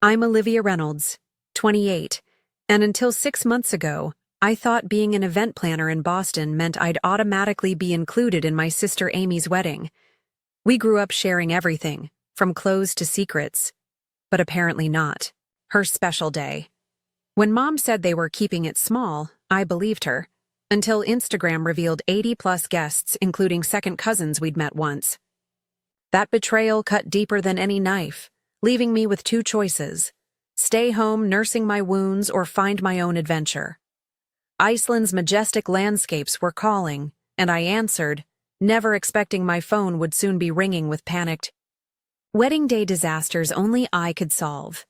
I'm Olivia Reynolds, 28, and until 6 months ago, I thought being an event planner in Boston meant I'd automatically be included in my sister Amy's wedding. We grew up sharing everything, from clothes to secrets. But apparently not. Her special day. When Mom said they were keeping it small, I believed her, until Instagram revealed 80-plus guests, including second cousins we'd met once. That betrayal cut deeper than any knife, leaving me with two choices: stay home nursing my wounds or find my own adventure. Iceland's majestic landscapes were calling, and I answered, never expecting my phone would soon be ringing with panicked wedding day disasters only I could solve.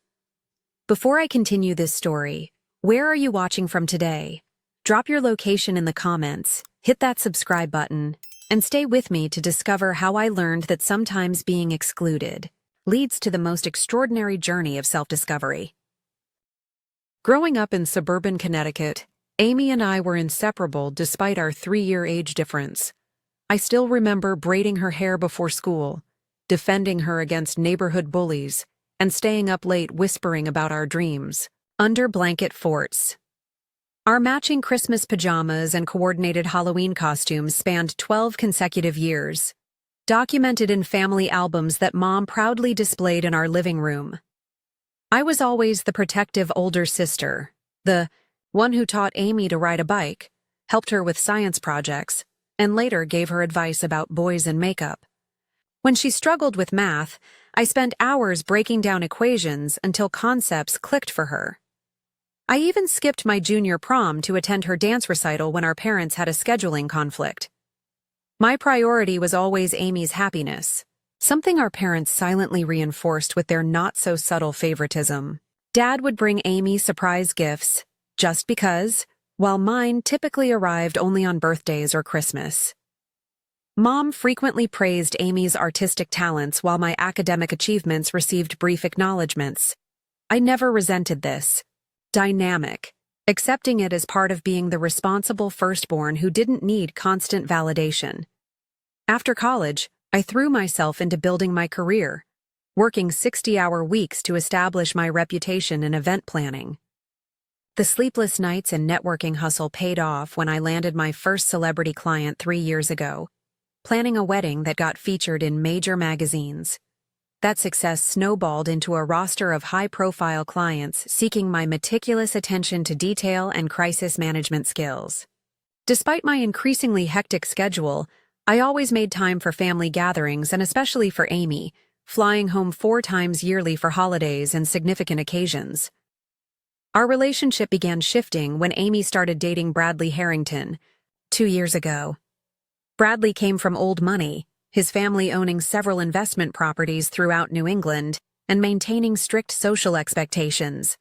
Before I continue this story, where are you watching from today? Drop your location in the comments, hit that subscribe button, and stay with me to discover how I learned that sometimes being excluded leads to the most extraordinary journey of self-discovery. Growing up in suburban Connecticut, Amy and I were inseparable despite our 3-year age difference. I still remember braiding her hair before school, defending her against neighborhood bullies, and staying up late whispering about our dreams, under blanket forts. Our matching Christmas pajamas and coordinated Halloween costumes spanned 12 consecutive years, documented in family albums that Mom proudly displayed in our living room. I was always the protective older sister, the one who taught Amy to ride a bike, helped her with science projects, and later gave her advice about boys and makeup. When she struggled with math, I spent hours breaking down equations until concepts clicked for her. I even skipped my junior prom to attend her dance recital when our parents had a scheduling conflict. My priority was always Amy's happiness, something our parents silently reinforced with their not-so-subtle favoritism. Dad would bring Amy surprise gifts, just because, while mine typically arrived only on birthdays or Christmas. Mom frequently praised Amy's artistic talents while my academic achievements received brief acknowledgments. I never resented this dynamic, accepting it as part of being the responsible firstborn who didn't need constant validation. After college, I threw myself into building my career, working 60-hour weeks to establish my reputation in event planning. The sleepless nights and networking hustle paid off when I landed my first celebrity client 3 years ago, planning a wedding that got featured in major magazines. That success snowballed into a roster of high-profile clients seeking my meticulous attention to detail and crisis management skills. Despite my increasingly hectic schedule, I always made time for family gatherings and especially for Amy, flying home 4 times yearly for holidays and significant occasions. Our relationship began shifting when Amy started dating Bradley Harrington 2 years ago. Bradley came from old money, his family owning several investment properties throughout New England and maintaining strict social expectations.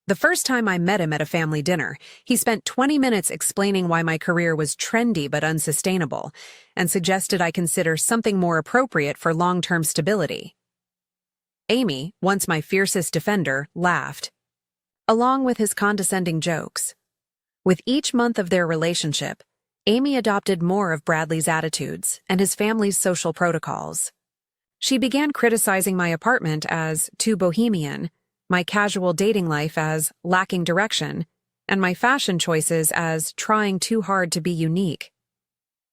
The first time I met him at a family dinner, he spent 20 minutes explaining why my career was trendy but unsustainable, and suggested I consider something more appropriate for long-term stability. Amy, once my fiercest defender, laughed, along with his condescending jokes. With each month of their relationship, Amy adopted more of Bradley's attitudes and his family's social protocols. She began criticizing my apartment as too bohemian, my casual dating life as lacking direction, and my fashion choices as trying too hard to be unique.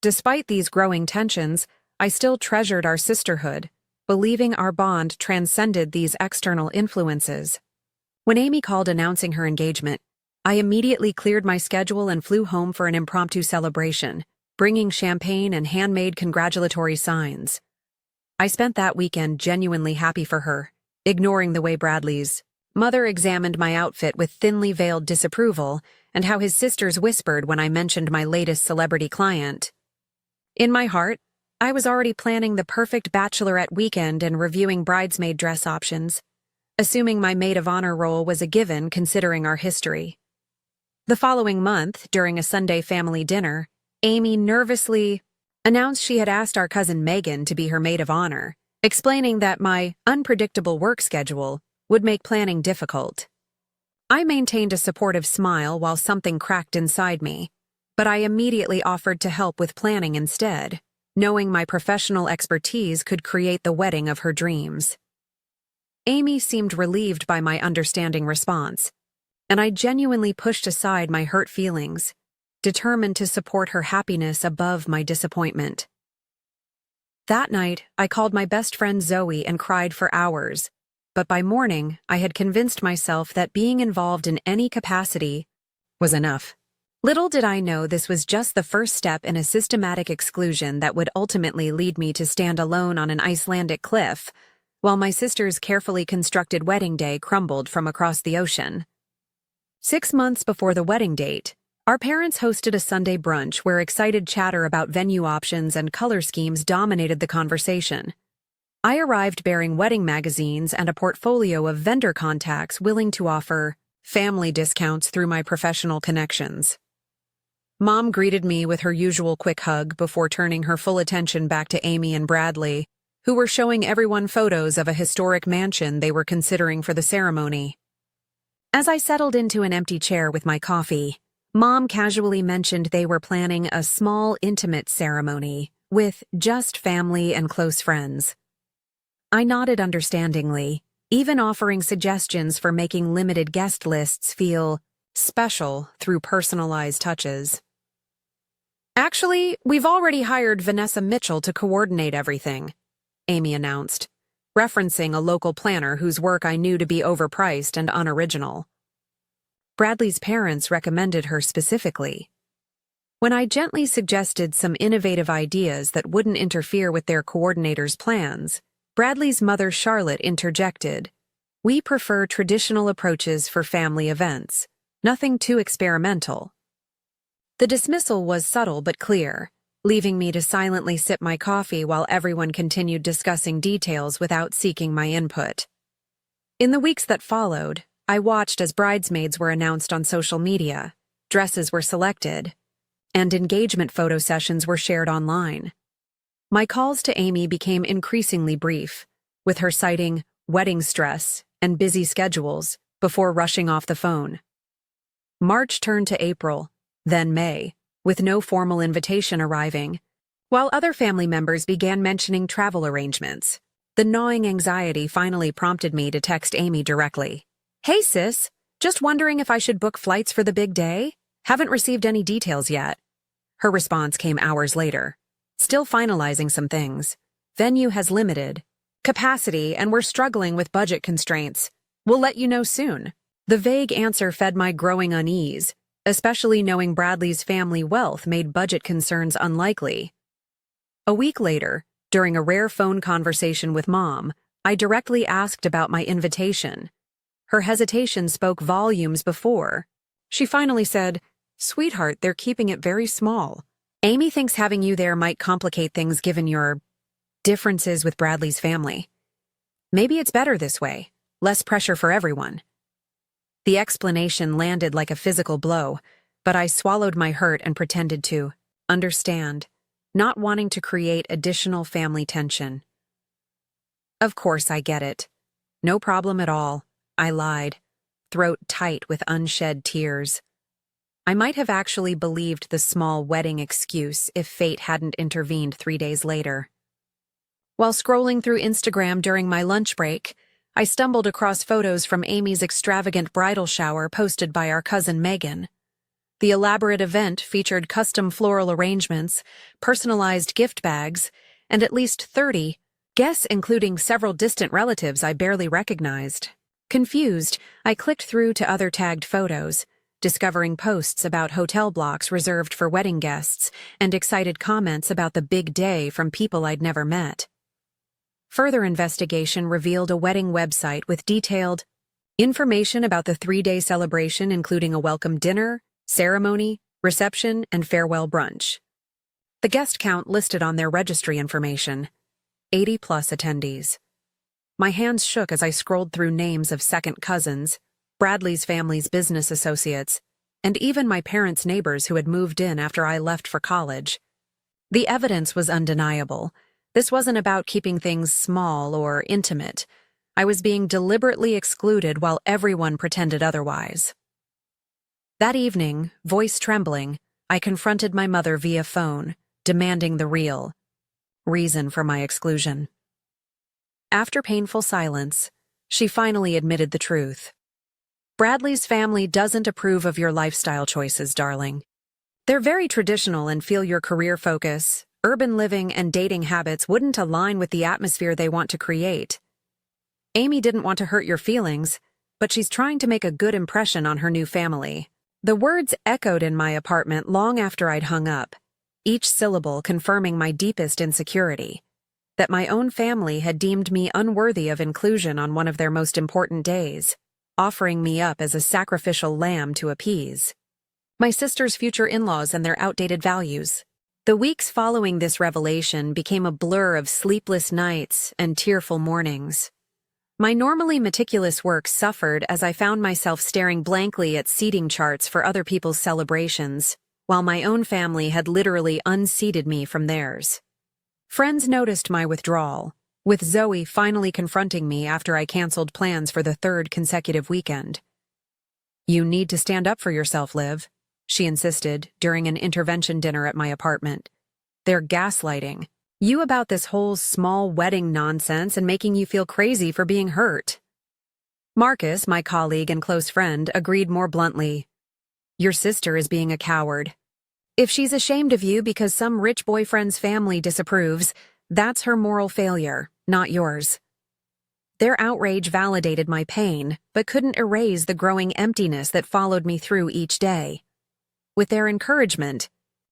Despite these growing tensions, I still treasured our sisterhood, believing our bond transcended these external influences. When Amy called announcing her engagement, I immediately cleared my schedule and flew home for an impromptu celebration, bringing champagne and handmade congratulatory signs. I spent that weekend genuinely happy for her, ignoring the way Bradley's mother examined my outfit with thinly veiled disapproval and how his sisters whispered when I mentioned my latest celebrity client. In my heart, I was already planning the perfect bachelorette weekend and reviewing bridesmaid dress options, assuming my maid of honor role was a given considering our history. The following month, during a Sunday family dinner, Amy nervously announced she had asked our cousin Megan to be her maid of honor, explaining that my unpredictable work schedule would make planning difficult. I maintained a supportive smile while something cracked inside me, but I immediately offered to help with planning instead, knowing my professional expertise could create the wedding of her dreams. Amy seemed relieved by my understanding response, and I genuinely pushed aside my hurt feelings, determined to support her happiness above my disappointment. That night, I called my best friend Zoe and cried for hours, but by morning, I had convinced myself that being involved in any capacity was enough. Little did I know this was just the first step in a systematic exclusion that would ultimately lead me to stand alone on an Icelandic cliff, while my sister's carefully constructed wedding day crumbled from across the ocean. 6 months before the wedding date, our parents hosted a Sunday brunch where excited chatter about venue options and color schemes dominated the conversation. I arrived bearing wedding magazines and a portfolio of vendor contacts willing to offer family discounts through my professional connections. Mom greeted me with her usual quick hug before turning her full attention back to Amy and Bradley, who were showing everyone photos of a historic mansion they were considering for the ceremony. As I settled into an empty chair with my coffee, Mom casually mentioned they were planning a small, intimate ceremony with just family and close friends. I nodded understandingly, even offering suggestions for making limited guest lists feel special through personalized touches. "Actually, we've already hired Vanessa Mitchell to coordinate everything," Amy announced, referencing a local planner whose work I knew to be overpriced and unoriginal. Bradley's parents recommended her specifically. When I gently suggested some innovative ideas that wouldn't interfere with their coordinator's plans, Bradley's mother Charlotte interjected, "We prefer traditional approaches for family events, nothing too experimental." The dismissal was subtle but clear, leaving me to silently sip my coffee while everyone continued discussing details without seeking my input. In the weeks that followed, I watched as bridesmaids were announced on social media, dresses were selected, and engagement photo sessions were shared online. My calls to Amy became increasingly brief, with her citing wedding stress and busy schedules before rushing off the phone. March turned to April, then May, with no formal invitation arriving, while other family members began mentioning travel arrangements. The gnawing anxiety finally prompted me to text Amy directly. "Hey sis, just wondering if I should book flights for the big day? Haven't received any details yet." Her response came hours later. "Still finalizing some things. Venue has limited capacity and we're struggling with budget constraints. We'll let you know soon." The vague answer fed my growing unease, especially knowing Bradley's family wealth made budget concerns unlikely. A week later, during a rare phone conversation with Mom, I directly asked about my invitation. Her hesitation spoke volumes before. She finally said, "Sweetheart, they're keeping it very small. Amy thinks having you there might complicate things given your differences with Bradley's family. Maybe it's better this way, less pressure for everyone." The explanation landed like a physical blow, but I swallowed my hurt and pretended to understand, not wanting to create additional family tension. "Of course I get it. No problem at all," I lied, throat tight with unshed tears. I might have actually believed the small wedding excuse if fate hadn't intervened 3 days later. While scrolling through Instagram during my lunch break, I stumbled across photos from Amy's extravagant bridal shower posted by our cousin Megan. The elaborate event featured custom floral arrangements, personalized gift bags, and at least 30 guests, including several distant relatives I barely recognized. Confused, I clicked through to other tagged photos, discovering posts about hotel blocks reserved for wedding guests and excited comments about the big day from people I'd never met. Further investigation revealed a wedding website with detailed information about the 3-day celebration, including a welcome dinner, ceremony, reception, and farewell brunch. The guest count listed on their registry information: 80+ attendees. My hands shook as I scrolled through names of second cousins, Bradley's family's business associates, and even my parents' neighbors who had moved in after I left for college. The evidence was undeniable. This wasn't about keeping things small or intimate. I was being deliberately excluded while everyone pretended otherwise. That evening, voice trembling, I confronted my mother via phone, demanding the real reason for my exclusion. After painful silence, She finally admitted the truth. Bradley's family doesn't approve of your lifestyle choices, darling. They're very traditional and feel your career focus, urban living, and dating habits wouldn't align with the atmosphere they want to create. Amy didn't want to hurt your feelings, but she's trying to make a good impression on her new family. The words echoed in my apartment long after I'd hung up, each syllable confirming my deepest insecurity, that my own family had deemed me unworthy of inclusion on one of their most important days, offering me up as a sacrificial lamb to appease my sister's future in-laws and their outdated values. The weeks following this revelation became a blur of sleepless nights and tearful mornings. My normally meticulous work suffered as I found myself staring blankly at seating charts for other people's celebrations, while my own family had literally unseated me from theirs. Friends noticed my withdrawal, with Zoe finally confronting me after I canceled plans for the third consecutive weekend. "You need to stand up for yourself, Liv," she insisted during an intervention dinner at my apartment. "They're gaslighting you about this whole small wedding nonsense and making you feel crazy for being hurt." Marcus, my colleague and close friend, agreed more bluntly. "Your sister is being a coward. If she's ashamed of you because some rich boyfriend's family disapproves, that's her moral failure, not yours." Their outrage validated my pain, but couldn't erase the growing emptiness that followed me through each day. With their encouragement,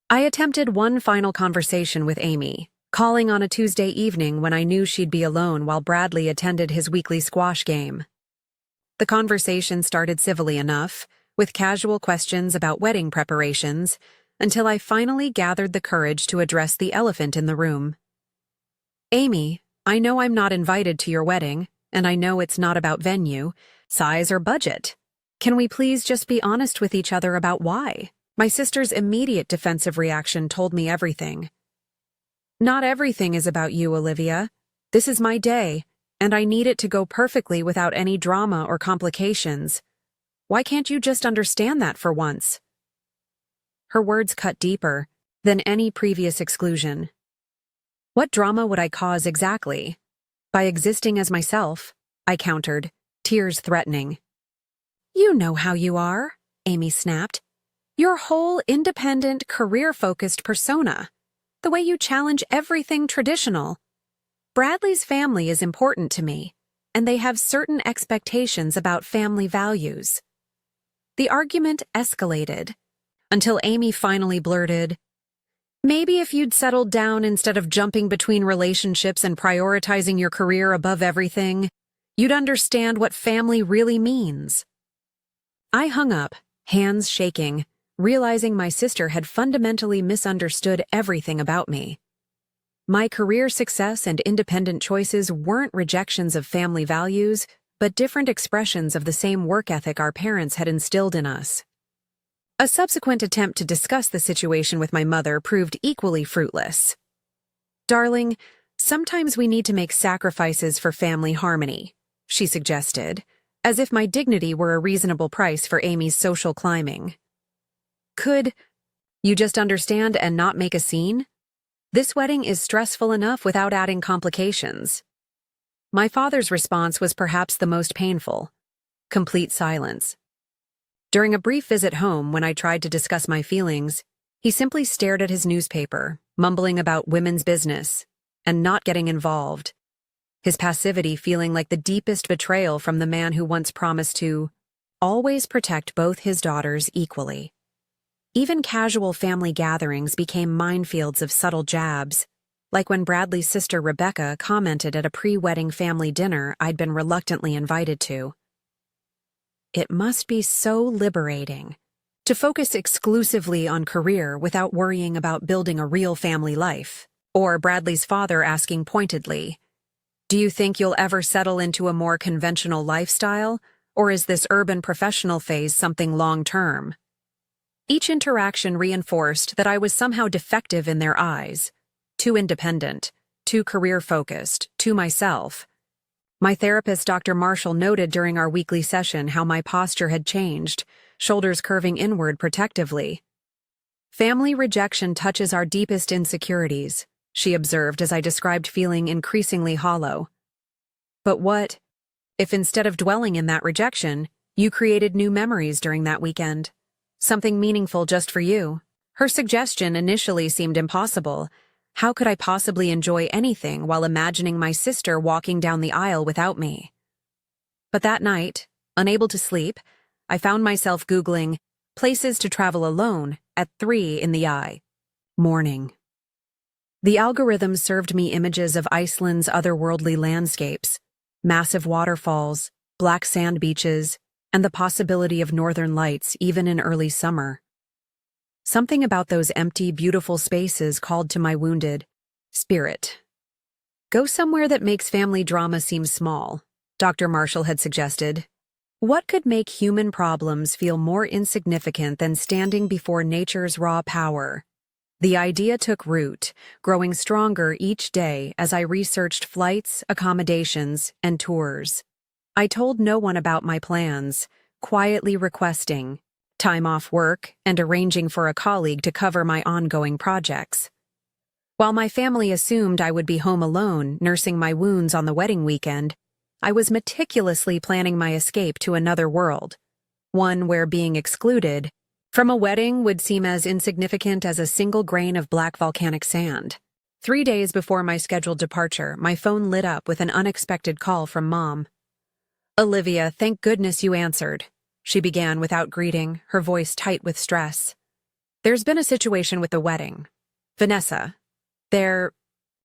I attempted one final conversation with Amy, calling on a Tuesday evening when I knew she'd be alone while Bradley attended his weekly squash game. The conversation started civilly enough, with casual questions about wedding preparations, until I finally gathered the courage to address the elephant in the room. "Amy, I know I'm not invited to your wedding, and I know it's not about venue, size, or budget. Can we please just be honest with each other about why?" My sister's immediate defensive reaction told me everything. "Not everything is about you, Olivia. This is my day, and I need it to go perfectly without any drama or complications. Why can't you just understand that for once?" Her words cut deeper than any previous exclusion. "What drama would I cause exactly?" "By existing as myself," I countered, tears threatening. "You know how you are," Amy snapped. "Your whole independent, career-focused persona. The way you challenge everything traditional. Bradley's family is important to me, and they have certain expectations about family values." The argument escalated, until Amy finally blurted, "Maybe if you'd settled down instead of jumping between relationships and prioritizing your career above everything, you'd understand what family really means." I hung up, hands shaking, realizing my sister had fundamentally misunderstood everything about me. My career success and independent choices weren't rejections of family values, but different expressions of the same work ethic our parents had instilled in us. A subsequent attempt to discuss the situation with my mother proved equally fruitless. "Darling, sometimes we need to make sacrifices for family harmony," she suggested, as if my dignity were a reasonable price for Amy's social climbing. "Could you just understand and not make a scene? This wedding is stressful enough without adding complications." My father's response was perhaps the most painful. Complete silence. During a brief visit home when I tried to discuss my feelings, he simply stared at his newspaper, mumbling about women's business, and not getting involved. His passivity feeling like the deepest betrayal from the man who once promised to always protect both his daughters equally. Even casual family gatherings became minefields of subtle jabs, like when Bradley's sister Rebecca commented at a pre-wedding family dinner I'd been reluctantly invited to. It must be so liberating to focus exclusively on career without worrying about building a real family life. Or Bradley's father asking pointedly, "Do you think you'll ever settle into a more conventional lifestyle, or is this urban professional phase something long-term?" Each interaction reinforced that I was somehow defective in their eyes, too independent, too career-focused, too myself. My therapist, Dr. Marshall, noted during our weekly session how my posture had changed, shoulders curving inward protectively. "Family rejection touches our deepest insecurities," she observed as I described feeling increasingly hollow. "But what if instead of dwelling in that rejection, you created new memories during that weekend? Something meaningful just for you. Her suggestion initially seemed impossible. How could I possibly enjoy anything while imagining my sister walking down the aisle without me? But that night, unable to sleep, I found myself Googling places to travel alone at 3 in the morning. The algorithm served me images of Iceland's otherworldly landscapes, massive waterfalls, black sand beaches, and the possibility of northern lights even in early summer. Something about those empty, beautiful spaces called to my wounded spirit. Go somewhere that makes family drama seem small, Dr. Marshall had suggested. What could make human problems feel more insignificant than standing before nature's raw power? The idea took root, growing stronger each day as I researched flights, accommodations, and tours. I told no one about my plans, quietly requesting time off work and arranging for a colleague to cover my ongoing projects. While my family assumed I would be home alone, nursing my wounds on the wedding weekend, I was meticulously planning my escape to another world, one where being excluded from a wedding would seem as insignificant as a single grain of black volcanic sand. 3 days before my scheduled departure, my phone lit up with an unexpected call from Mom. "Olivia, thank goodness you answered," she began without greeting, her voice tight with stress. "There's been a situation with the wedding. Vanessa, their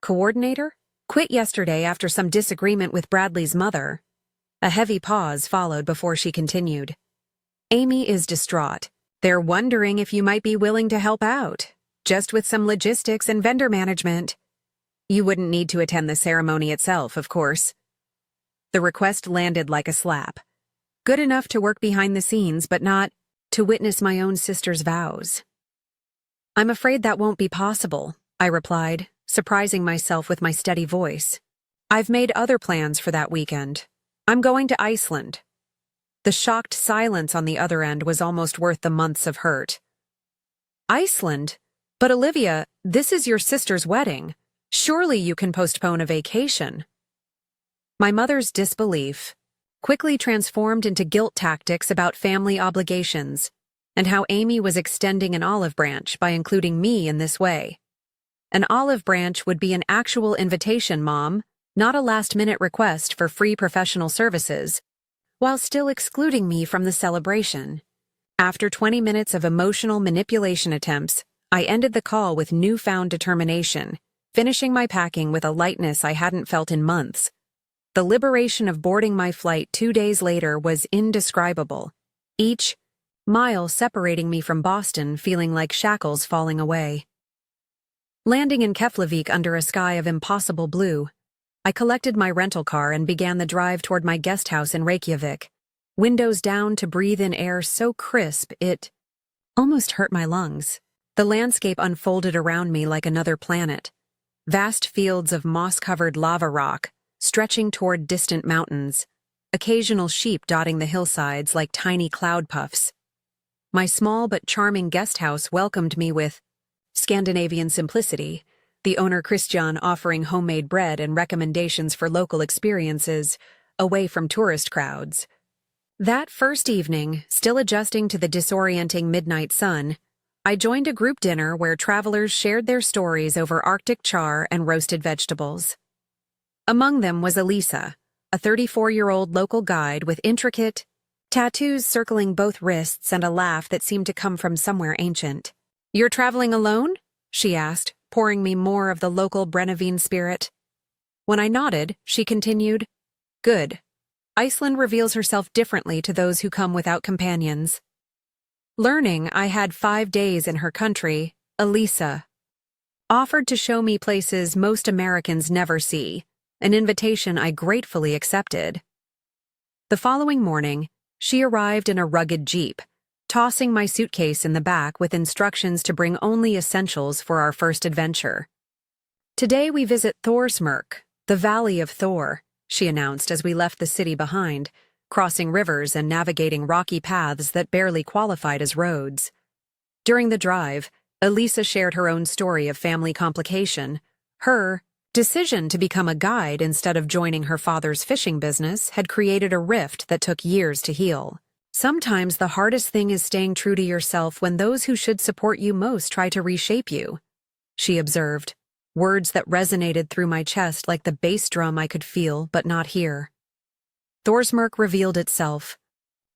coordinator, quit yesterday after some disagreement with Bradley's mother." A heavy pause followed before she continued. "Amy is distraught. They're wondering if you might be willing to help out, just with some logistics and vendor management. You wouldn't need to attend the ceremony itself, of course." The request landed like a slap. Good enough to work behind the scenes, but not to witness my own sister's vows. "I'm afraid that won't be possible," I replied, surprising myself with my steady voice. "I've made other plans for that weekend. I'm going to Iceland." The shocked silence on the other end was almost worth the months of hurt. "Iceland? But Olivia, this is your sister's wedding. Surely you can postpone a vacation." My mother's disbelief quickly transformed into guilt tactics about family obligations and how Amy was extending an olive branch by including me in this way. An olive branch would be an actual invitation, Mom, not a last-minute request for free professional services, while still excluding me from the celebration. After 20 minutes of emotional manipulation attempts, I ended the call with newfound determination, finishing my packing with a lightness I hadn't felt in months. The liberation of boarding my flight 2 days later was indescribable, each mile separating me from Boston feeling like shackles falling away. Landing in Keflavik under a sky of impossible blue, I collected my rental car and began the drive toward my guest house in Reykjavik, windows down to breathe in air so crisp it almost hurt my lungs. The landscape unfolded around me like another planet. Vast fields of moss-covered lava rock, stretching toward distant mountains, occasional sheep dotting the hillsides like tiny cloud puffs. My small but charming guest house welcomed me with Scandinavian simplicity, the owner Christian offering homemade bread and recommendations for local experiences, away from tourist crowds. That first evening, still adjusting to the disorienting midnight sun, I joined a group dinner where travelers shared their stories over Arctic char and roasted vegetables. Among them was Elisa, a 34-year-old local guide with intricate tattoos circling both wrists and a laugh that seemed to come from somewhere ancient. "You're traveling alone?" she asked, pouring me more of the local Brennivine spirit. When I nodded, she continued, "Good. Iceland reveals herself differently to those who come without companions." Learning I had 5 days in her country, Elisa offered to show me places most Americans never see, an invitation I gratefully accepted. The following morning, she arrived in a rugged jeep, tossing my suitcase in the back with instructions to bring only essentials for our first adventure. "Today we visit Thorsmörk, the Valley of Thor," she announced as we left the city behind, crossing rivers and navigating rocky paths that barely qualified as roads. During the drive, Elisa shared her own story of family complication, her Decision to become a guide instead of joining her father's fishing business had created a rift that took years to heal. Sometimes the hardest thing is staying true to yourself when those who should support you most try to reshape you, she observed, words that resonated through my chest like the bass drum I could feel but not hear. Thorsmörk revealed itself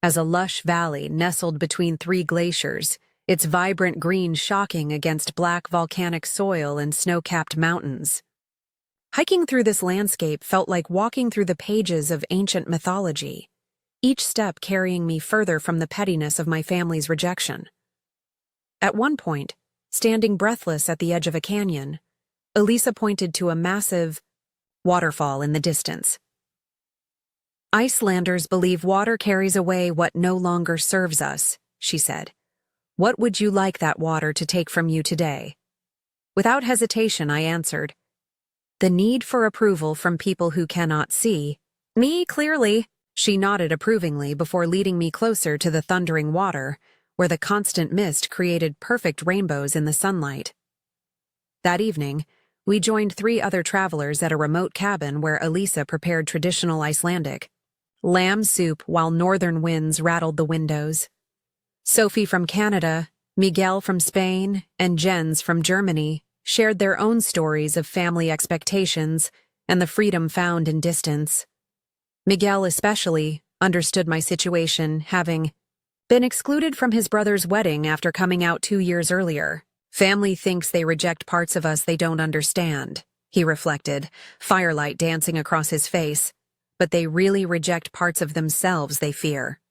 as a lush valley nestled between three glaciers, its vibrant green shocking against black volcanic soil and snow-capped mountains. Hiking through this landscape felt like walking through the pages of ancient mythology, each step carrying me further from the pettiness of my family's rejection. At one point, standing breathless at the edge of a canyon, Elisa pointed to a massive waterfall in the distance. Icelanders believe water carries away what no longer serves us, she said. What would you like that water to take from you today? Without hesitation, I answered, the need for approval from people who cannot see. Me, clearly. She nodded approvingly before leading me closer to the thundering water, where the constant mist created perfect rainbows in the sunlight. That evening, we joined 3 other travelers at a remote cabin where Elisa prepared traditional Icelandic lamb soup while northern winds rattled the windows. Sophie from Canada, Miguel from Spain, and Jens from Germany shared their own stories of family expectations and the freedom found in distance. Miguel especially understood my situation, having been excluded from his brother's wedding after coming out 2 years earlier. Family thinks they reject parts of us they don't understand, he reflected, firelight dancing across his face, but they really reject parts of themselves they fear.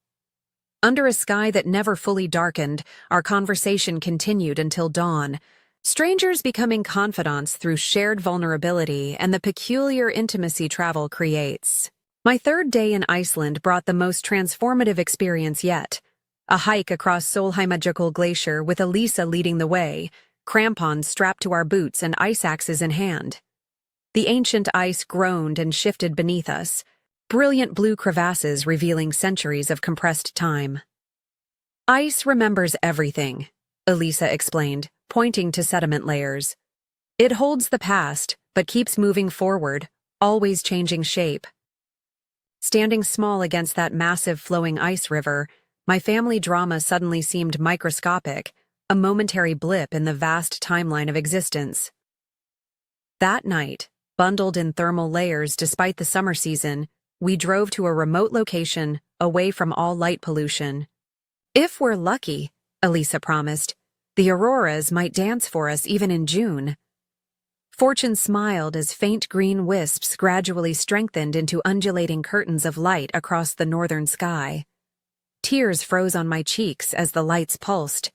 Under a sky that never fully darkened, our conversation continued until dawn, strangers becoming confidants through shared vulnerability and the peculiar intimacy travel creates. My 3rd day in Iceland brought the most transformative experience yet. A hike across Sólheimajökull Glacier with Elisa leading the way, crampons strapped to our boots and ice axes in hand. The ancient ice groaned and shifted beneath us, brilliant blue crevasses revealing centuries of compressed time. Ice remembers everything, Elisa explained, pointing to sediment layers. It holds the past, but keeps moving forward, always changing shape. Standing small against that massive flowing ice river, my family drama suddenly seemed microscopic, a momentary blip in the vast timeline of existence. That night, bundled in thermal layers despite the summer season, we drove to a remote location, away from all light pollution. If we're lucky, Elisa promised, the auroras might dance for us even in June. Fortune smiled as faint green wisps gradually strengthened into undulating curtains of light across the northern sky. Tears froze on my cheeks as the lights pulsed.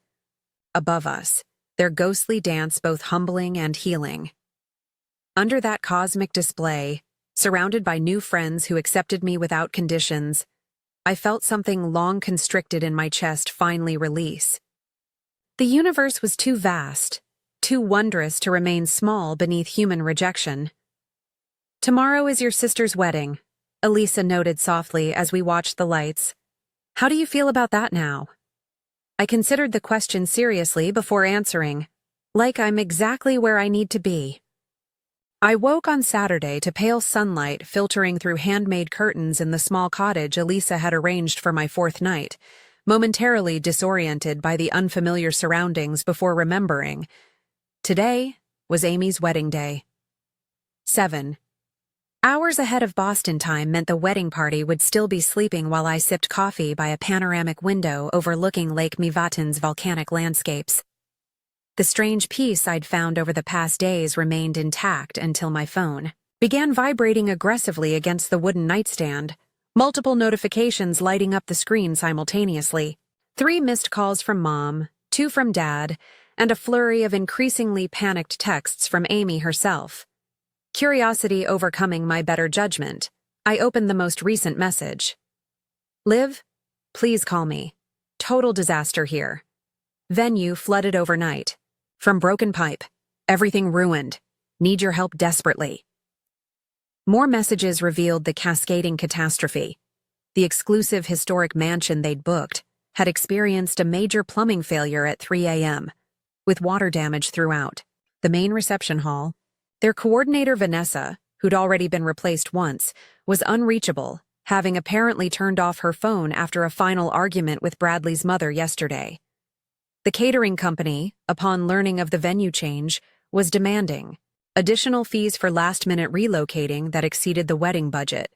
Above us, their ghostly dance both humbling and healing. Under that cosmic display, surrounded by new friends who accepted me without conditions, I felt something long constricted in my chest finally release. The universe was too vast, too wondrous to remain small beneath human rejection. Tomorrow is your sister's wedding, Elisa noted softly as we watched the lights. How do you feel about that now? I considered the question seriously before answering, like I'm exactly where I need to be. I woke on Saturday to pale sunlight filtering through handmade curtains in the small cottage Elisa had arranged for my 4th night, momentarily disoriented by the unfamiliar surroundings before remembering. Today was Amy's wedding day. 7 hours ahead of Boston time meant the wedding party would still be sleeping while I sipped coffee by a panoramic window overlooking Lake Mývatn's volcanic landscapes. The strange peace I'd found over the past days remained intact until my phone began vibrating aggressively against the wooden nightstand, multiple notifications lighting up the screen simultaneously. 3 missed calls from Mom, 2 from Dad, and a flurry of increasingly panicked texts from Amy herself. Curiosity overcoming my better judgment, I opened the most recent message. Liv, please call me. Total disaster here. Venue flooded overnight. From broken pipe. Everything ruined. Need your help desperately. More messages revealed the cascading catastrophe. The exclusive historic mansion they'd booked had experienced a major plumbing failure at 3 a.m., with water damage throughout. The main reception hall, Their coordinator Vanessa, who'd already been replaced once, was unreachable, having apparently turned off her phone after a final argument with Bradley's mother yesterday. The catering company, upon learning of the venue change, was demanding additional fees for last-minute relocating that exceeded the wedding budget.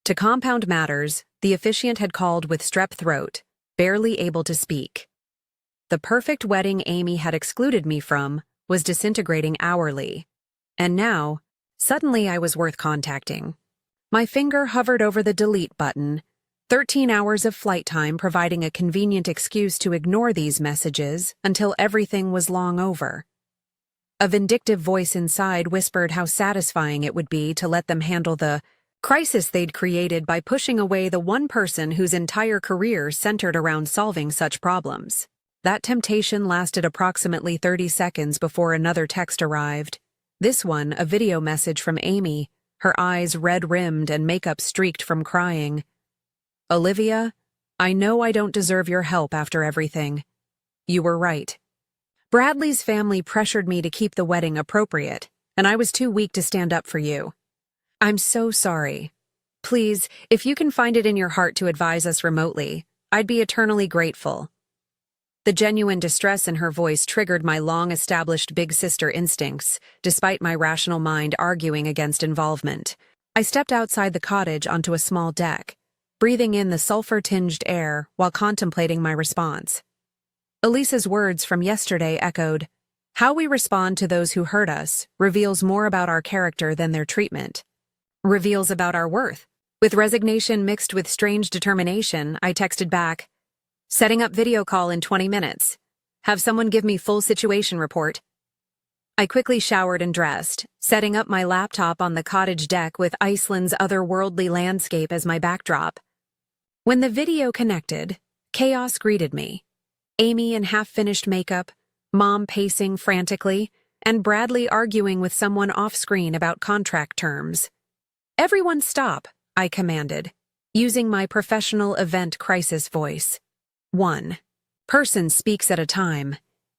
To compound matters, the officiant had called with strep throat, barely able to speak. The perfect wedding Amy had excluded me from was disintegrating hourly. And now, suddenly I was worth contacting. My finger hovered over the delete button, 13 hours of flight time providing a convenient excuse to ignore these messages until everything was long over. A vindictive voice inside whispered how satisfying it would be to let them handle the crisis they'd created by pushing away the one person whose entire career centered around solving such problems. That temptation lasted approximately 30 seconds before another text arrived. This one, a video message from Amy, her eyes red-rimmed and makeup streaked from crying. "Olivia, I know I don't deserve your help after everything. You were right. Bradley's family pressured me to keep the wedding appropriate, and I was too weak to stand up for you. I'm so sorry. Please, if you can find it in your heart to advise us remotely, I'd be eternally grateful." The genuine distress in her voice triggered my long-established big sister instincts, despite my rational mind arguing against involvement. I stepped outside the cottage onto a small deck, breathing in the sulfur-tinged air while contemplating my response. Elisa's words from yesterday echoed, "How we respond to those who hurt us reveals more about our character than their treatment. Reveals about our worth." With resignation mixed with strange determination, I texted back, "Setting up video call in 20 minutes. Have someone give me full situation report." I quickly showered and dressed, setting up my laptop on the cottage deck with Iceland's otherworldly landscape as my backdrop. When the video connected, chaos greeted me. Amy in half-finished makeup, Mom pacing frantically, and Bradley arguing with someone off-screen about contract terms. "Everyone stop," I commanded, using my professional event crisis voice. One person speaks at a time.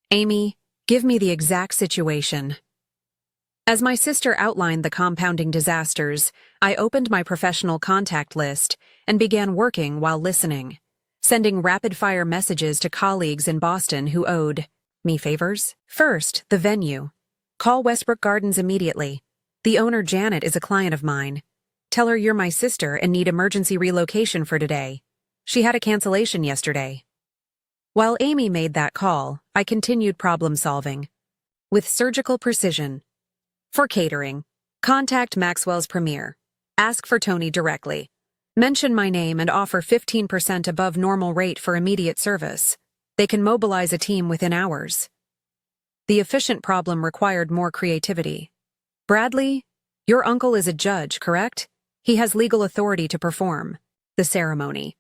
"Amy, give me the exact situation." As my sister outlined the compounding disasters, I opened my professional contact list and began working while listening, sending rapid-fire messages to colleagues in Boston who owed me favors. First, the venue. "Call Westbrook Gardens immediately. The owner, Janet, is a client of mine. Tell her you're my sister and need emergency relocation for today. She had a cancellation yesterday." While Amy made that call, I continued problem-solving. With surgical precision. For catering, contact Maxwell's Premier. Ask for Tony directly. Mention my name and offer 15% above normal rate for immediate service. They can mobilize a team within hours. The efficient problem required more creativity. "Bradley, your uncle is a judge, correct? He has legal authority to perform the ceremony.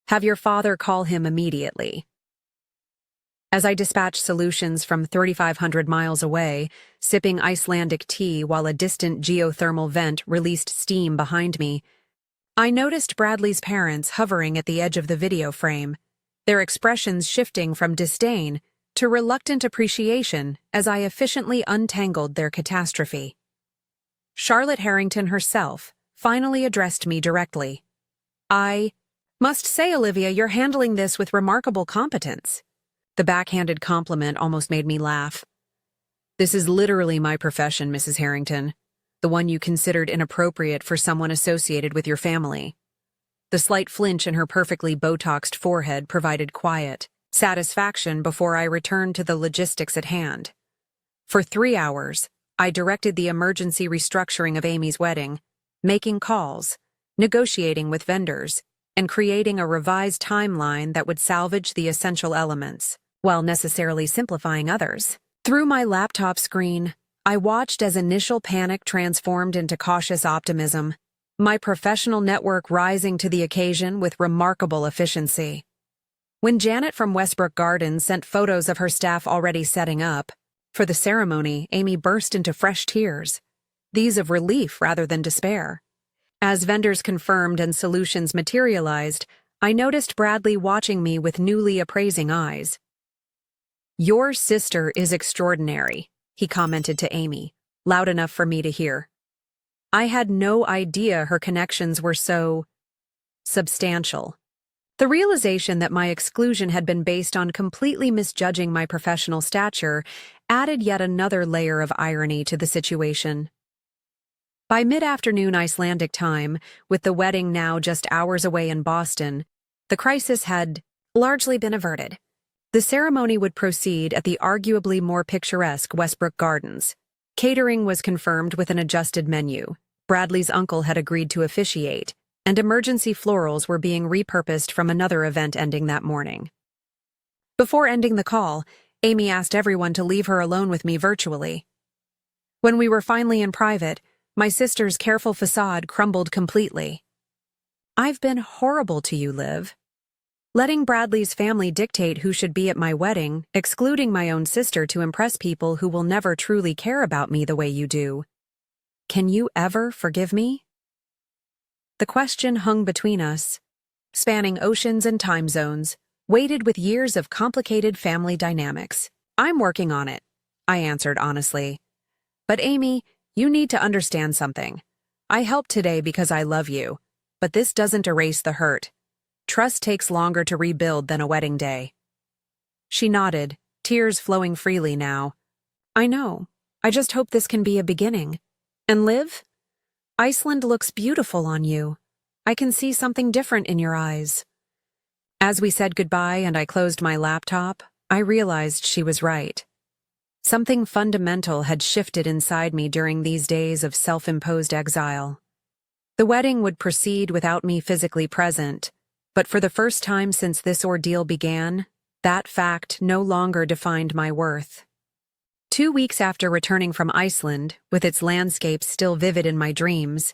Have your father call him immediately." As I dispatched solutions from 3,500 miles away, sipping Icelandic tea while a distant geothermal vent released steam behind me, I noticed Bradley's parents hovering at the edge of the video frame, their expressions shifting from disdain to reluctant appreciation as I efficiently untangled their catastrophe. Charlotte Harrington herself finally addressed me directly. "I must say, Olivia, you're handling this with remarkable competence." The backhanded compliment almost made me laugh. "This is literally my profession, Mrs. Harrington, the one you considered inappropriate for someone associated with your family." The slight flinch in her perfectly Botoxed forehead provided quiet satisfaction before I returned to the logistics at hand. For 3 hours, I directed the emergency restructuring of Amy's wedding, making calls, negotiating with vendors, and creating a revised timeline that would salvage the essential elements, while necessarily simplifying others. Through my laptop screen, I watched as initial panic transformed into cautious optimism, my professional network rising to the occasion with remarkable efficiency. When Janet from Westbrook Gardens sent photos of her staff already setting up for the ceremony, Amy burst into fresh tears, these of relief rather than despair. As vendors confirmed and solutions materialized, I noticed Bradley watching me with newly appraising eyes. "Your sister is extraordinary," he commented to Amy, loud enough for me to hear. I had no idea her connections were so substantial. The realization that my exclusion had been based on completely misjudging my professional stature added yet another layer of irony to the situation. By mid-afternoon Icelandic time, with the wedding now just hours away in Boston, the crisis had largely been averted. The ceremony would proceed at the arguably more picturesque Westbrook Gardens. Catering was confirmed with an adjusted menu. Bradley's uncle had agreed to officiate, and emergency florals were being repurposed from another event ending that morning. Before ending the call, Amy asked everyone to leave her alone with me virtually. When we were finally in private, my sister's careful facade crumbled completely. "I've been horrible to you, Liv. Letting Bradley's family dictate who should be at my wedding, excluding my own sister to impress people who will never truly care about me the way you do. Can you ever forgive me?" The question hung between us, spanning oceans and time zones, weighted with years of complicated family dynamics. "I'm working on it," I answered honestly. "But Amy, you need to understand something. I helped today because I love you, but this doesn't erase the hurt. Trust takes longer to rebuild than a wedding day." She nodded, tears flowing freely now. "I know. I just hope this can be a beginning. And Liv? Iceland looks beautiful on you. I can see something different in your eyes." As we said goodbye and I closed my laptop, I realized she was right. Something fundamental had shifted inside me during these days of self-imposed exile. The wedding would proceed without me physically present, but for the first time since this ordeal began, that fact no longer defined my worth. 2 weeks after returning from Iceland, with its landscapes still vivid in my dreams,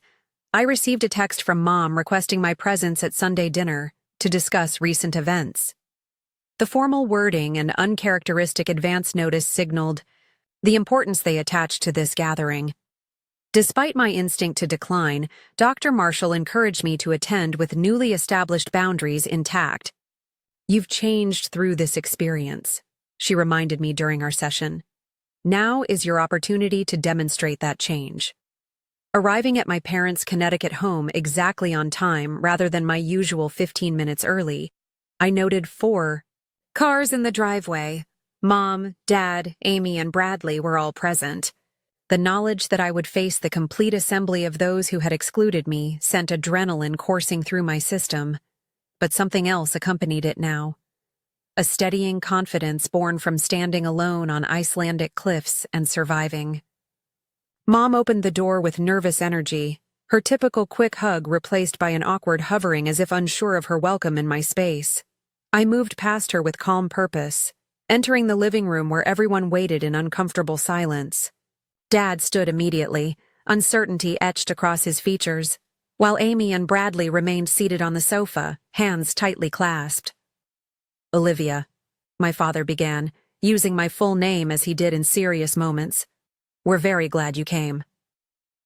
I received a text from Mom requesting my presence at Sunday dinner to discuss recent events. The formal wording and uncharacteristic advance notice signaled the importance they attached to this gathering. Despite my instinct to decline, Dr. Marshall encouraged me to attend with newly established boundaries intact. "You've changed through this experience," she reminded me during our session. "Now is your opportunity to demonstrate that change." Arriving at my parents' Connecticut home exactly on time rather than my usual 15 minutes early, I noted 4 cars in the driveway. Mom, Dad, Amy, and Bradley were all present. The knowledge that I would face the complete assembly of those who had excluded me sent adrenaline coursing through my system. But something else accompanied it now. A steadying confidence born from standing alone on Icelandic cliffs and surviving. Mom opened the door with nervous energy, her typical quick hug replaced by an awkward hovering as if unsure of her welcome in my space. I moved past her with calm purpose, entering the living room where everyone waited in uncomfortable silence. Dad stood immediately, uncertainty etched across his features, while Amy and Bradley remained seated on the sofa, hands tightly clasped. "Olivia," my father began, using my full name as he did in serious moments. "We're very glad you came."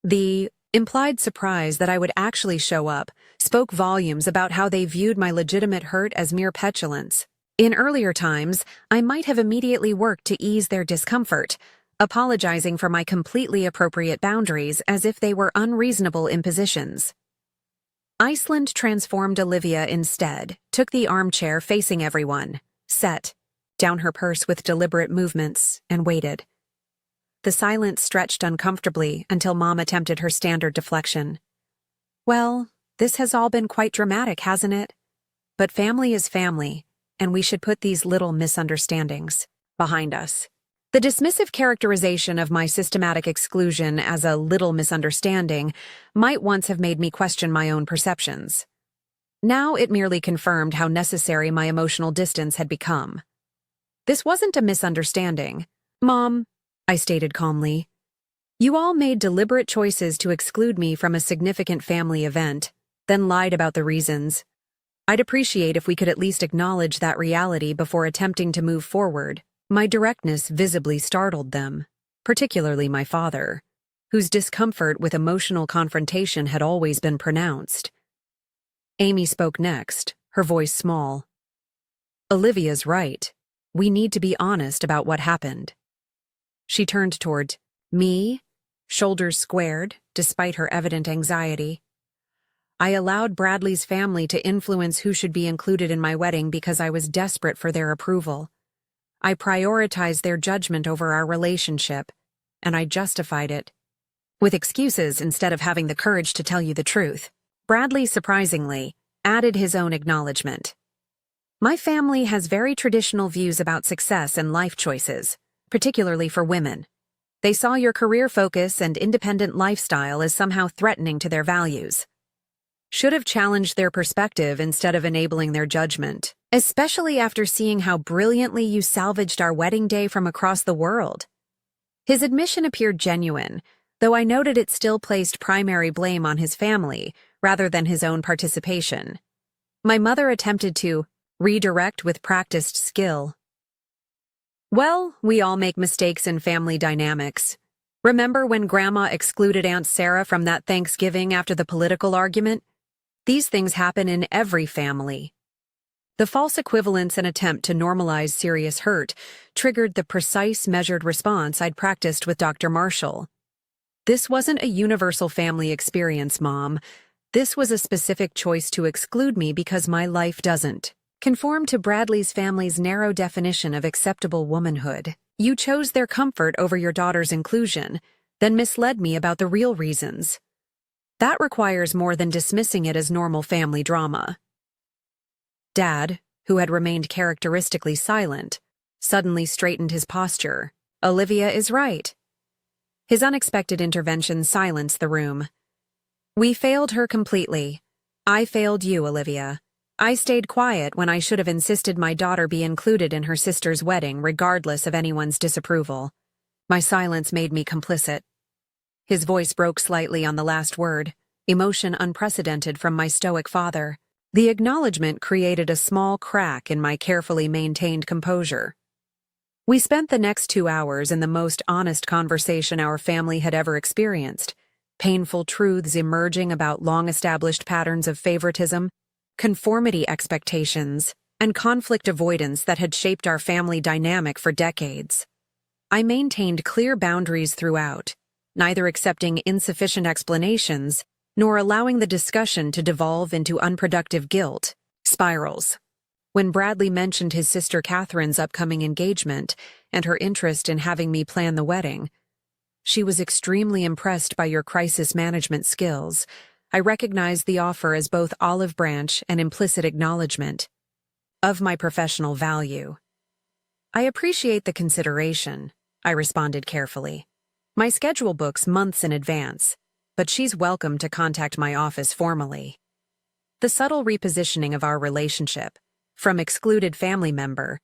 The implied surprise that I would actually show up spoke volumes about how they viewed my legitimate hurt as mere petulance. In earlier times, I might have immediately worked to ease their discomfort, apologizing for my completely appropriate boundaries as if they were unreasonable impositions. Iceland transformed Olivia instead, took the armchair facing everyone, sat down her purse with deliberate movements, and waited. The silence stretched uncomfortably until Mom attempted her standard deflection. "Well, this has all been quite dramatic, hasn't it? But family is family, and we should put these little misunderstandings behind us." The dismissive characterization of my systematic exclusion as a little misunderstanding might once have made me question my own perceptions. Now it merely confirmed how necessary my emotional distance had become. "This wasn't a misunderstanding, Mom," I stated calmly. "You all made deliberate choices to exclude me from a significant family event, then lied about the reasons. I'd appreciate if we could at least acknowledge that reality before attempting to move forward." My directness visibly startled them, particularly my father, whose discomfort with emotional confrontation had always been pronounced. Amy spoke next, her voice small. "Olivia's right. We need to be honest about what happened." She turned toward me, shoulders squared, despite her evident anxiety. I allowed Bradley's family to influence who should be included in my wedding because I was desperate for their approval. I prioritized their judgment over our relationship, and I justified it with excuses instead of having the courage to tell you the truth. Bradley, surprisingly, added his own acknowledgement. My family has very traditional views about success and life choices, particularly for women. They saw your career focus and independent lifestyle as somehow threatening to their values. Should have challenged their perspective instead of enabling their judgment, especially after seeing how brilliantly you salvaged our wedding day from across the world. His admission appeared genuine, though I noted it still placed primary blame on his family rather than his own participation. My mother attempted to redirect with practiced skill. Well, we all make mistakes in family dynamics. Remember when Grandma excluded Aunt Sarah from that Thanksgiving after the political argument? These things happen in every family. The false equivalence and attempt to normalize serious hurt triggered the precise, measured response I'd practiced with Dr. Marshall. This wasn't a universal family experience, Mom. This was a specific choice to exclude me because my life doesn't conform to Bradley's family's narrow definition of acceptable womanhood. You chose their comfort over your daughter's inclusion, then misled me about the real reasons. That requires more than dismissing it as normal family drama. Dad, who had remained characteristically silent, suddenly straightened his posture. Olivia is right. His unexpected intervention silenced the room. We failed her completely. I failed you, Olivia. I stayed quiet when I should have insisted my daughter be included in her sister's wedding regardless of anyone's disapproval. My silence made me complicit. His voice broke slightly on the last word, emotion unprecedented from my stoic father. The acknowledgement created a small crack in my carefully maintained composure. We spent the next 2 hours in the most honest conversation our family had ever experienced, painful truths emerging about long-established patterns of favoritism, conformity expectations, and conflict avoidance that had shaped our family dynamic for decades. I maintained clear boundaries throughout, neither accepting insufficient explanations nor allowing the discussion to devolve into unproductive guilt spirals. When Bradley mentioned his sister Catherine's upcoming engagement and her interest in having me plan the wedding, she was extremely impressed by your crisis management skills. I recognized the offer as both olive branch and implicit acknowledgement of my professional value. I appreciate the consideration, I responded carefully. My schedule books months in advance, but she's welcome to contact my office formally. The subtle repositioning of our relationship, from excluded family member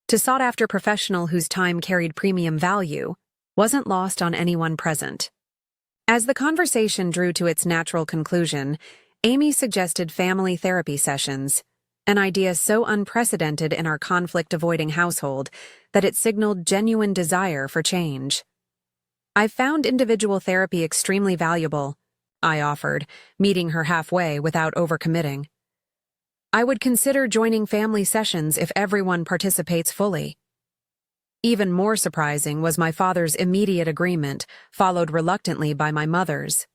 to sought-after professional whose time carried premium value, wasn't lost on anyone present. As the conversation drew to its natural conclusion, Amy suggested family therapy sessions, an idea so unprecedented in our conflict-avoiding household that it signaled genuine desire for change. I've found individual therapy extremely valuable, I offered, meeting her halfway without overcommitting. I would consider joining family sessions if everyone participates fully. Even more surprising was my father's immediate agreement, followed reluctantly by my mother's.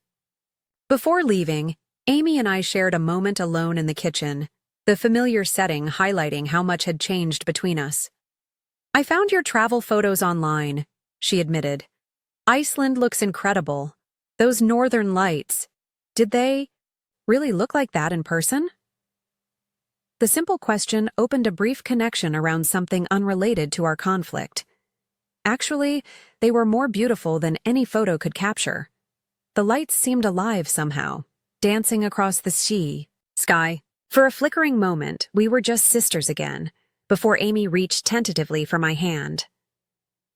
Before leaving, Amy and I shared a moment alone in the kitchen, the familiar setting highlighting how much had changed between us. I found your travel photos online, she admitted. Iceland looks incredible. Those northern lights, did they really look like that in person? The simple question opened a brief connection around something unrelated to our conflict. Actually, they were more beautiful than any photo could capture. The lights seemed alive somehow, dancing across the sky. For a flickering moment, we were just sisters again, before Amy reached tentatively for my hand.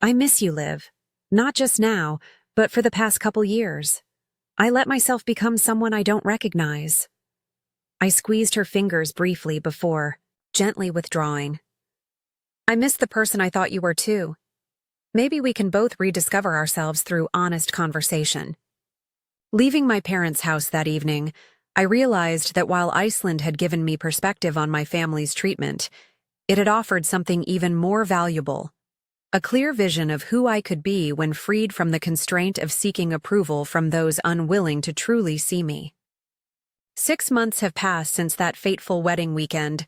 I miss you, Liv. Not just now, but for the past couple years. I let myself become someone I don't recognize. I squeezed her fingers briefly before, gently withdrawing. I miss the person I thought you were too. Maybe we can both rediscover ourselves through honest conversation. Leaving my parents' house that evening, I realized that while Iceland had given me perspective on my family's treatment, it had offered something even more valuable: a clear vision of who I could be when freed from the constraint of seeking approval from those unwilling to truly see me. 6 months have passed since that fateful wedding weekend,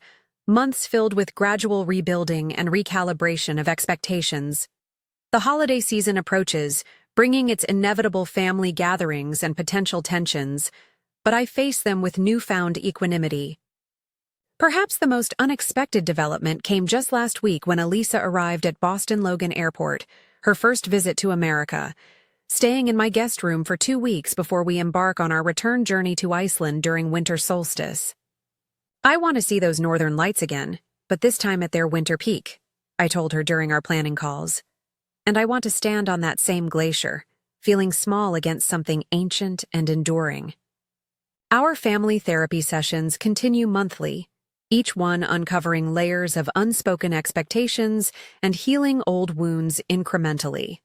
months filled with gradual rebuilding and recalibration of expectations. The holiday season approaches, bringing its inevitable family gatherings and potential tensions, but I face them with newfound equanimity. Perhaps the most unexpected development came just last week when Elisa arrived at Boston Logan Airport, her first visit to America, staying in my guest room for 2 weeks before we embark on our return journey to Iceland during winter solstice. "I want to see those northern lights again, but this time at their winter peak," I told her during our planning calls. "And I want to stand on that same glacier, feeling small against something ancient and enduring." Our family therapy sessions continue monthly, each one uncovering layers of unspoken expectations and healing old wounds incrementally.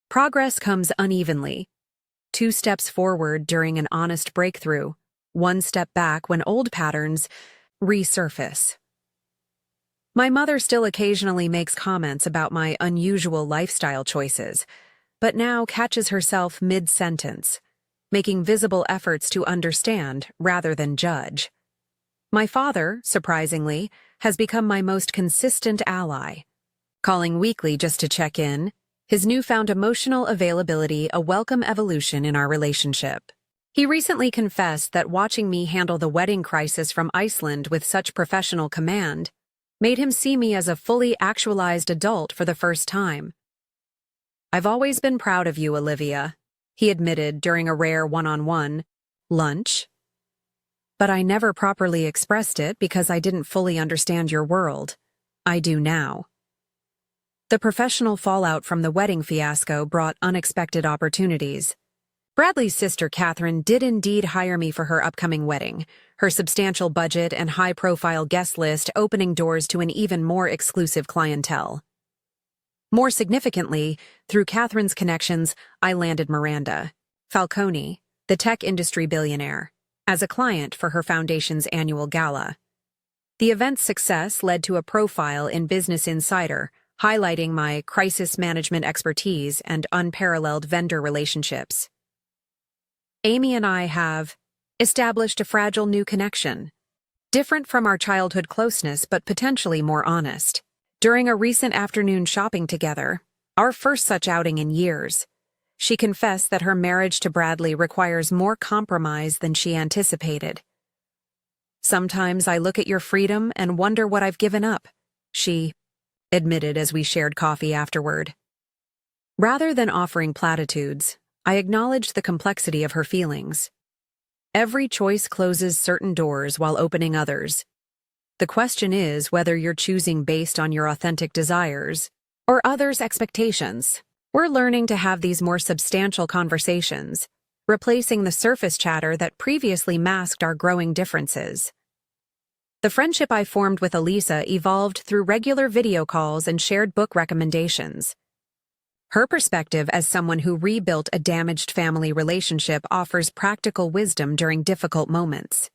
Progress comes unevenly. 2 steps forward during an honest breakthrough, 1 step back when old patterns resurface. My mother still occasionally makes comments about my unusual lifestyle choices, but now catches herself mid-sentence, making visible efforts to understand rather than judge. My father, surprisingly, has become my most consistent ally, calling weekly just to check in, his newfound emotional availability a welcome evolution in our relationship. He recently confessed that watching me handle the wedding crisis from Iceland with such professional command made him see me as a fully actualized adult for the first time. "I've always been proud of you, Olivia," he admitted during a rare one-on-one lunch. "But I never properly expressed it because I didn't fully understand your world. I do now." The professional fallout from the wedding fiasco brought unexpected opportunities. Bradley's sister Catherine did indeed hire me for her upcoming wedding, her substantial budget and high-profile guest list opening doors to an even more exclusive clientele. More significantly, through Catherine's connections, I landed Miranda Falcone, the tech industry billionaire, as a client for her foundation's annual gala. The event's success led to a profile in Business Insider, highlighting my crisis management expertise and unparalleled vendor relationships. Amy and I have established a fragile new connection, different from our childhood closeness but potentially more honest. During a recent afternoon shopping together, our first such outing in years, she confessed that her marriage to Bradley requires more compromise than she anticipated. "Sometimes I look at your freedom and wonder what I've given up," she admitted as we shared coffee afterward. Rather than offering platitudes, I acknowledged the complexity of her feelings. Every choice closes certain doors while opening others. The question is whether you're choosing based on your authentic desires or others' expectations. We're learning to have these more substantial conversations, replacing the surface chatter that previously masked our growing differences. The friendship I formed with Elisa evolved through regular video calls and shared book recommendations. Her perspective as someone who rebuilt a damaged family relationship offers practical wisdom during difficult moments.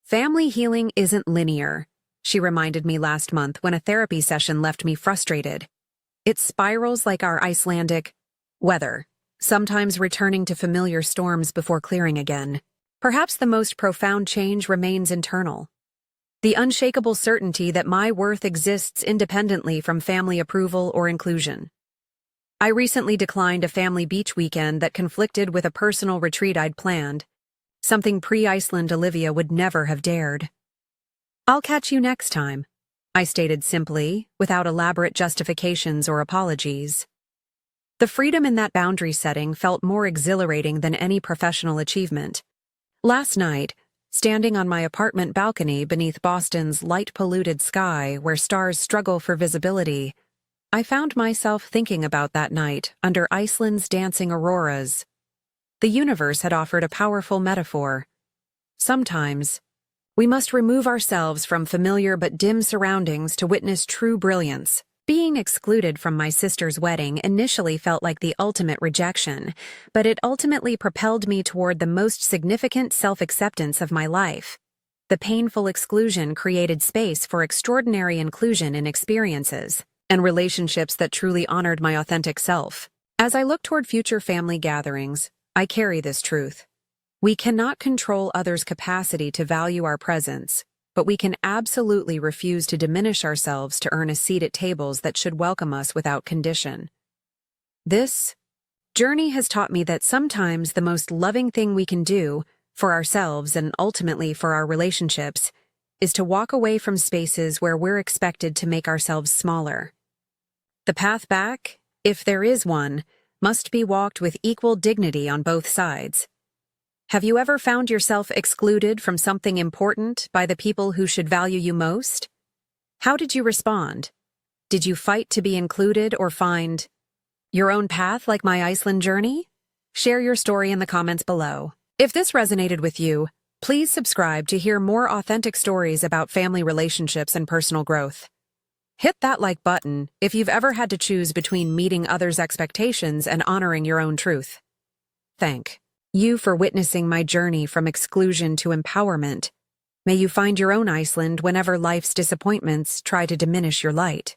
"Family healing isn't linear," she reminded me last month when a therapy session left me frustrated. "It spirals like our Icelandic weather, sometimes returning to familiar storms before clearing again. Perhaps the most profound change remains internal. The unshakable certainty that my worth exists independently from family approval or inclusion." I recently declined a family beach weekend that conflicted with a personal retreat I'd planned, something pre-Iceland Olivia would never have dared. "I'll catch you next time," I stated simply, without elaborate justifications or apologies. The freedom in that boundary setting felt more exhilarating than any professional achievement. Last night, standing on my apartment balcony beneath Boston's light-polluted sky where stars struggle for visibility, I found myself thinking about that night under Iceland's dancing auroras. The universe had offered a powerful metaphor. Sometimes, we must remove ourselves from familiar but dim surroundings to witness true brilliance. Being excluded from my sister's wedding initially felt like the ultimate rejection, but it ultimately propelled me toward the most significant self-acceptance of my life. The painful exclusion created space for extraordinary inclusion in experiences. and relationships that truly honored my authentic self. As I look toward future family gatherings, I carry this truth. We cannot control others' capacity to value our presence, but we can absolutely refuse to diminish ourselves to earn a seat at tables that should welcome us without condition. This journey has taught me that sometimes the most loving thing we can do for ourselves and ultimately for our relationships is to walk away from spaces where we're expected to make ourselves smaller. The path back, if there is one, must be walked with equal dignity on both sides. Have you ever found yourself excluded from something important by the people who should value you most? How did you respond? Did you fight to be included or find your own path like my Iceland journey? Share your story in the comments below. If this resonated with you, please subscribe to hear more authentic stories about family relationships and personal growth. Hit that like button if you've ever had to choose between meeting others' expectations and honoring your own truth. Thank you for witnessing my journey from exclusion to empowerment. May you find your own Iceland whenever life's disappointments try to diminish your light.